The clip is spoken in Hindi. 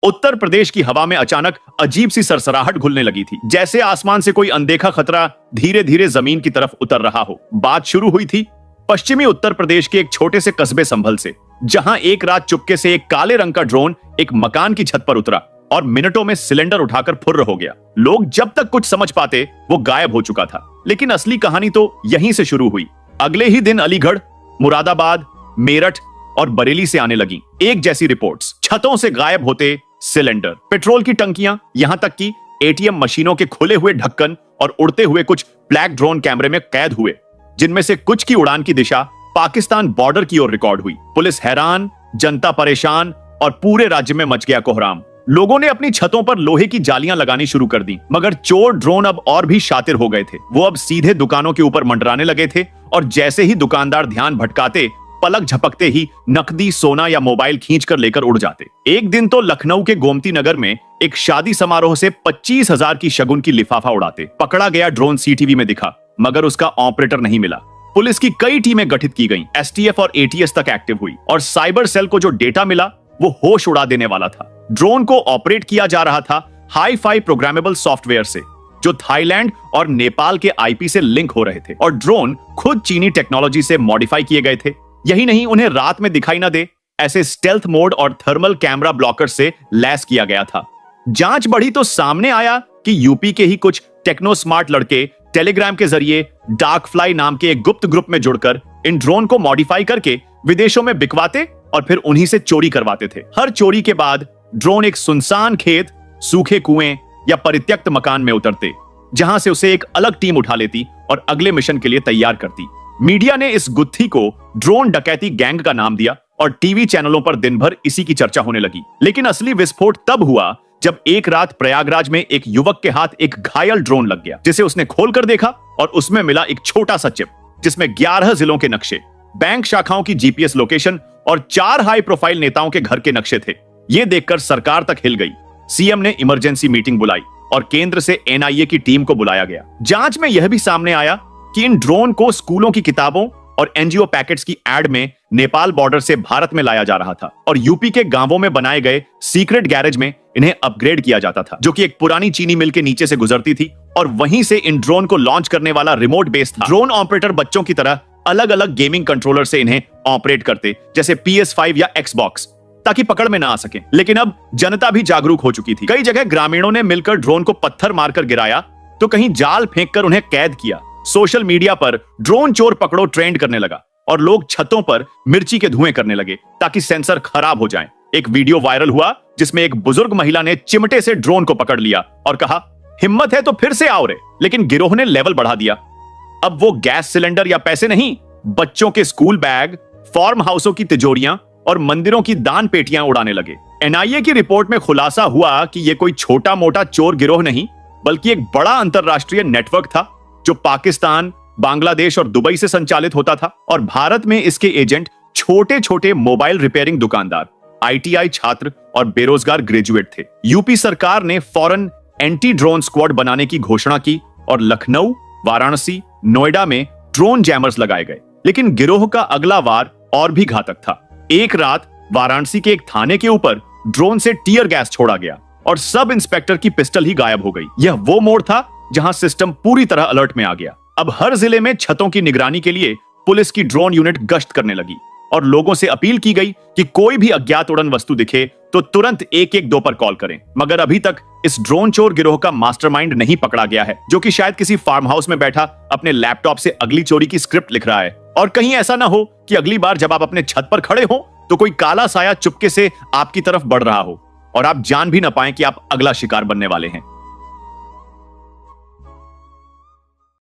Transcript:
उत्तर प्रदेश की हवा में अचानक अजीब सी सरसराहट घुलने लगी थी, जैसे आसमान से कोई अनदेखा खतरा धीरे धीरे जमीन की तरफ उतर रहा हो। बात शुरू हुई थी पश्चिमी उत्तर प्रदेश के एक छोटे से कस्बे संभल से, जहां एक रात चुपके से एक काले रंग का ड्रोन एक मकान की छत पर उतरा और मिनटों में सिलेंडर उठाकर फुर्र हो गया। लोग जब तक कुछ समझ पाते वो गायब हो चुका था। लेकिन असली कहानी तो यहीं से शुरू हुई। अगले ही दिन अलीगढ़, मुरादाबाद, मेरठ और बरेली से आने लगी एक जैसी रिपोर्ट्स। छतों से गायब होते सिलेंडर, पेट्रोल की टंकियां, यहां तक कि एटीएम मशीनों के खुले हुए ढक्कन और उड़ते हुए कुछ ब्लैक ड्रोन कैमरे में कैद हुए, जिनमें से कुछ की उड़ान की दिशा पाकिस्तान बॉर्डर की ओर रिकॉर्ड हुई। पुलिस हैरान, जनता परेशान और पूरे राज्य में मच गया कोहराम। लोगों ने अपनी छतों पर लोहे की जालियां लगानी शुरू कर दी, मगर चोर ड्रोन अब और भी शातिर हो गए थे। वो अब सीधे दुकानों के ऊपर मंडराने लगे थे और जैसे ही दुकानदार ध्यान भटकाते, पलक झपकते ही नकदी, सोना या मोबाइल खींचकर लेकर उड़ जाते। एक दिन तो लखनऊ के गोमती नगर में एक शादी समारोह से 25,000 की शगुन की लिफाफा उड़ाते पकड़ा गया ड्रोन सीटीवी में दिखा, मगर उसका ऑपरेटर नहीं मिला। पुलिस की कई टीमें गठित की गईं, एसटीएफ और एटीएस तक एक्टिव हुई और साइबर सेल को जो डेटा मिला वो होश उड़ा देने वाला था। ड्रोन को ऑपरेट किया जा रहा था हाई फाई प्रोग्रामेबल सॉफ्टवेयर से, जो थाईलैंड और नेपाल के आईपी से लिंक हो रहे थे, और ड्रोन खुद चीनी टेक्नोलॉजी से मॉडिफाई किए गए थे। यही नहीं, उन्हें रात में दिखाई ना दे ऐसे स्टेल्थ मोड और थर्मल कैमरा ब्लॉकर से लैस किया गया था। जांच बढ़ी तो सामने आया कि यूपी के ही कुछ टेक्नो स्मार्ट लड़के टेलीग्राम के जरिए डार्क फ्लाई नाम के एक गुप्त ग्रुप में जुड़कर इन ड्रोन को मॉडिफाई करके विदेशों में बिकवाते और फिर उन्हीं से चोरी करवाते थे। हर चोरी के बाद ड्रोन एक सुनसान खेत, सूखे कुएं या परित्यक्त मकान में उतरते, जहां से उसे एक अलग टीम उठा लेती और अगले मिशन के लिए तैयार करती। मीडिया ने इस गुत्थी को ड्रोन डकैती गैंग का नाम दिया और टीवी चैनलों पर दिन भर इसी की चर्चा होने लगी। लेकिन असली विस्फोट तब हुआ जब एक रात प्रयागराज में एक युवक के हाथ एक घायल ड्रोन लग गया, जिसे उसने खोलकर देखा और उसमें मिला एक छोटा सा चिप, जिसमें 11 जिलों के नक्शे, बैंक शाखाओं की जीपीएस लोकेशन और 4 हाई प्रोफाइल नेताओं के घर के नक्शे थे। ये देखकर सरकार तक हिल गई। सीएम ने इमरजेंसी मीटिंग बुलाई और केंद्र से एनआईए की टीम को बुलाया गया। जांच में यह भी सामने आया कि इन ड्रोन को स्कूलों की किताबों और एनजीओ पैकेट्स की एड में नेपाल बॉर्डर से भारत में लाया जा रहा था और यूपी के गांवों में बनाए गए सीक्रेट गैरेज में इन्हें अपग्रेड किया जाता था, जो कि एक पुरानी चीनी मिल के नीचे से गुजरती थी और वहीं से इन ड्रोन को लॉन्च करने वाला रिमोट बेस था। ड्रोन ऑपरेटर बच्चों की तरह अलग अलग गेमिंग कंट्रोलर से इन्हें ऑपरेट करते, जैसे PS5 या Xbox, ताकि पकड़ में ना आ सके। लेकिन अब जनता भी जागरूक हो चुकी थी। कई जगह ग्रामीणों ने मिलकर ड्रोन को पत्थर मारकर गिराया तो कहीं जाल फेंककर उन्हें कैद किया। सोशल मीडिया पर ड्रोन चोर पकड़ो ट्रेंड करने लगा और लोग छतों पर मिर्ची के धुएं करने लगे ताकि सेंसर खराब हो जाएं। एक वीडियो वायरल हुआ जिसमें एक बुजुर्ग महिला ने चिमटे से ड्रोन को पकड़ लिया और कहा, हिम्मत है तो फिर से आओ रे। लेकिन गिरोह ने लेवल बढ़ा दिया। अब वो गैस सिलेंडर या पैसे नहीं, बच्चों के स्कूल बैग, फार्म हाउसों की तिजोरियां और मंदिरों की दान पेटियां उड़ाने लगे। एनआईए की रिपोर्ट में खुलासा हुआ कि यह कोई छोटा मोटा चोर गिरोह नहीं, बल्कि एक बड़ा अंतरराष्ट्रीय नेटवर्क था जो पाकिस्तान, बांग्लादेश और दुबई से संचालित होता था। और भारत में इसके एजेंट छोटे छोटे मोबाइल रिपेयरिंग दुकानदार, आईटीआई छात्र और बेरोजगार ग्रेजुएट थे। यूपी सरकार ने फौरन एंटी ड्रोन स्क्वाड बनाने की घोषणा की और लखनऊ, वाराणसी, नोएडा में ड्रोन जैमर्स लगाए गए। लेकिन गिरोह का अगला वार और भी घातक था। एक रात वाराणसी के एक थाने के ऊपर ड्रोन से टीयर गैस छोड़ा गया और सब इंस्पेक्टर की पिस्टल ही गायब हो गई। यह वो मोड़ था जहां सिस्टम पूरी तरह अलर्ट में आ गया। अब हर जिले में छतों की निगरानी के लिए पुलिस की ड्रोन यूनिट गश्त करने लगी और लोगों से अपील की गई कि कोई भी अज्ञात उड़न वस्तु दिखे तो तुरंत 112 पर कॉल करें। मगर अभी तक इस ड्रोन चोर गिरोह का मास्टरमाइंड नहीं पकड़ा गया है, जो कि शायद किसी फार्म हाउस में बैठा अपने लैपटॉप से अगली चोरी की स्क्रिप्ट लिख रहा है। और कहीं ऐसा ना हो कि अगली बार जब आप अपने छत पर खड़े हो तो कोई काला साया चुपके से आपकी तरफ बढ़ रहा हो और आप जान भी ना पाएं कि आप अगला शिकार बनने वाले हैं।